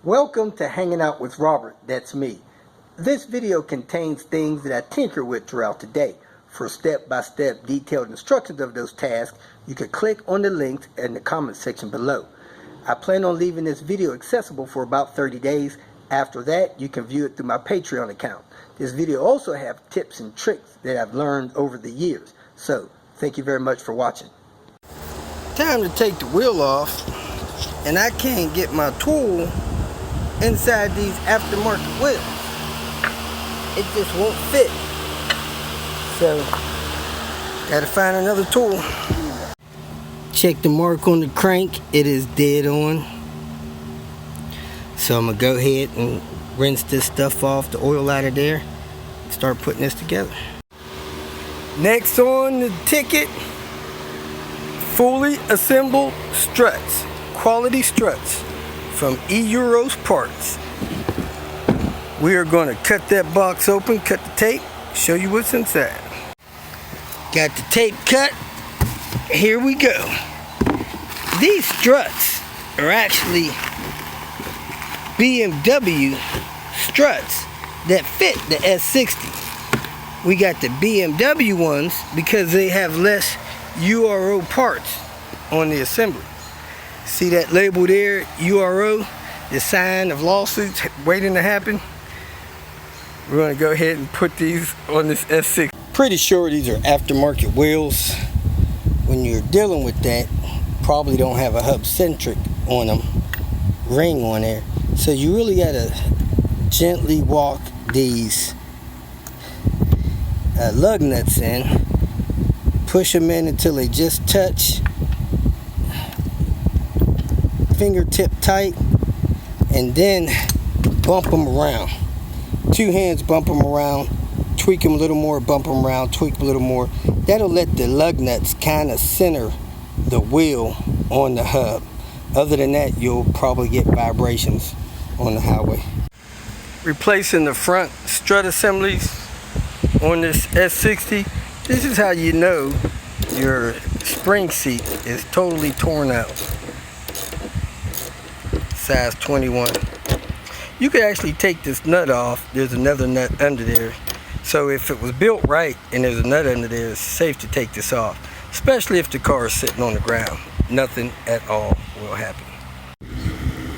Welcome to Hanging Out with Robert, that's me. This video contains things that I tinker with throughout the day. For step-by-step detailed instructions of those tasks, you can click on the links in the comment section below. I plan on leaving this video accessible for about 30 days. After that, you can view it through my Patreon account. This video also has tips and tricks that I've learned over the years. So, thank you very much for watching. Time to take the wheel off, and I can't get my tool inside these aftermarket wheels. It just won't fit. So, gotta find another tool. Check the mark on the crank. It is dead on. So I'm gonna go ahead and rinse this stuff off, the oil out of there, and start putting this together. Next on the ticket, fully assembled struts, quality struts from E-Euros Parts. We are going to cut that box open, cut the tape, show you what's inside. Got the tape cut. Here we go. These struts are actually BMW struts that fit the S60. We got the BMW ones because they have less URO parts on the assembly. See that label there, URO, the sign of lawsuits waiting to happen? We're going to go ahead and put these on this S60. Pretty sure these are aftermarket wheels. When you're dealing with that, probably don't have a hub centric on them, ring on there. So you really got to gently walk these lug nuts in, push them in until they just touch, fingertip tight, and then bump them around. Two hands, bump them around, tweak them a little more, bump them around, tweak a little more. That'll let the lug nuts kind of center the wheel on the hub. Other than that, you'll probably get vibrations on the highway. Replacing the front strut assemblies on this S60. This is how you know your spring seat is totally torn out. Size 21. You could actually take this nut off. There's another nut under there. So if it was built right and there's a nut under there, it's safe to take this off. Especially if the car is sitting on the ground. Nothing at all will happen.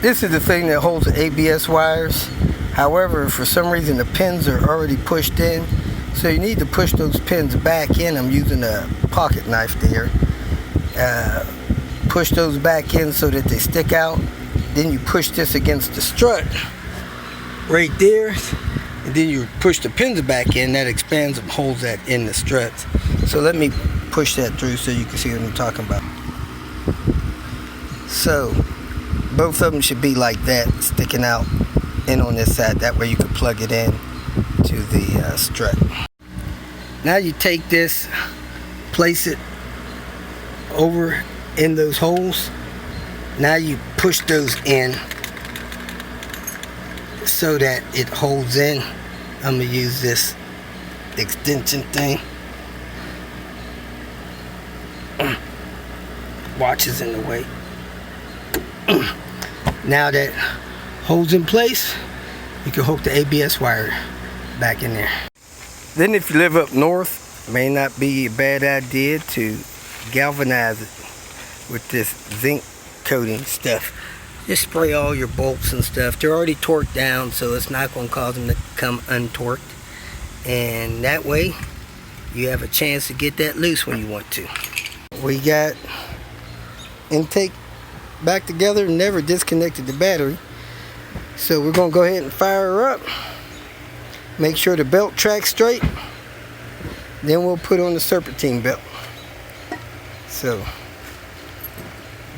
This is the thing that holds the ABS wires. However, for some reason the pins are already pushed in. So you need to push those pins back in. I'm using a pocket knife there. Push those back in so that they stick out. Then you push this against the strut right there, and then you push the pins back in. That expands and holds that in the struts. So let me push that through so you can see what I'm talking about. So both of them should be like that, sticking out in on this side. That way you can plug it in to the strut. Now you take this, place it over in those holes. Now you push those in so that it holds in. I'm going to use this extension thing. Watch is in the way. Now that holds in place, you can hook the ABS wire back in there. Then if you live up north, it may not be a bad idea to galvanize it with this zinc coating stuff. Just spray all your bolts and stuff. They're already torqued down, so it's not going to cause them to come untorqued. And that way, you have a chance to get that loose when you want to. We got intake back together, never disconnected the battery. So we're going to go ahead and fire her up. Make sure the belt tracks straight. Then we'll put on the serpentine belt. So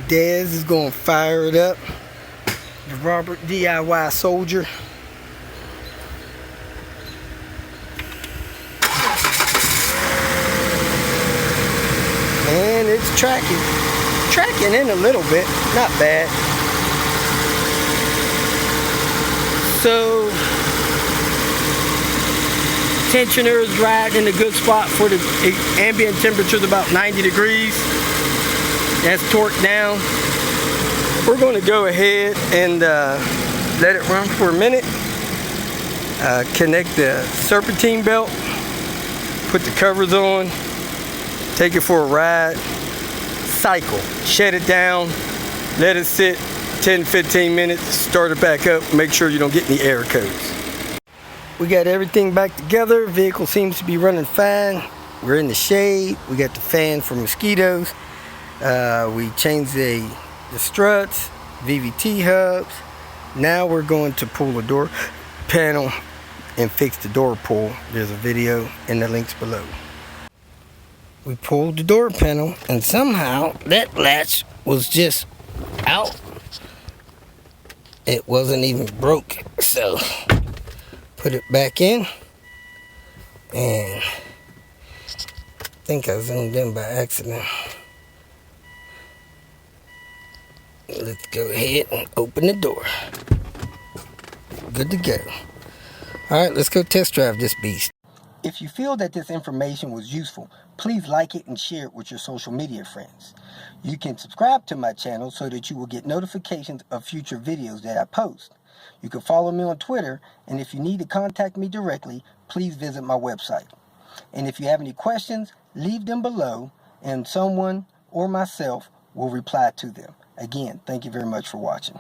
Dez is going to fire it up. The Robert DIY soldier. And it's tracking in a little bit, not bad. So tensioner is right in a good spot for the ambient temperature is about 90 degrees. That's torqued down. We're going to go ahead and let it run for a minute. Connect the serpentine belt, put the covers on, take it for a ride, cycle, shut it down, let it sit 10-15 minutes, start it back up, make sure you don't get any error codes. We got everything back together. Vehicle seems to be running fine. We're in the shade. We got the fan for mosquitoes. We changed the struts, VVT hubs. Now we're going to pull the door panel and fix the door pull. There's a video in the links below. We pulled the door panel and somehow that latch was just out. It wasn't even broke, so put it back in, and I think I zoomed in by accident. Let's go ahead and open the door. Good to go. Alright, let's go test drive this beast. If you feel that this information was useful, please like it and share it with your social media friends. You can subscribe to my channel so that you will get notifications of future videos that I post. You can follow me on Twitter, and if you need to contact me directly, please visit my website. And if you have any questions, leave them below, and someone or myself will reply to them. Again, thank you very much for watching.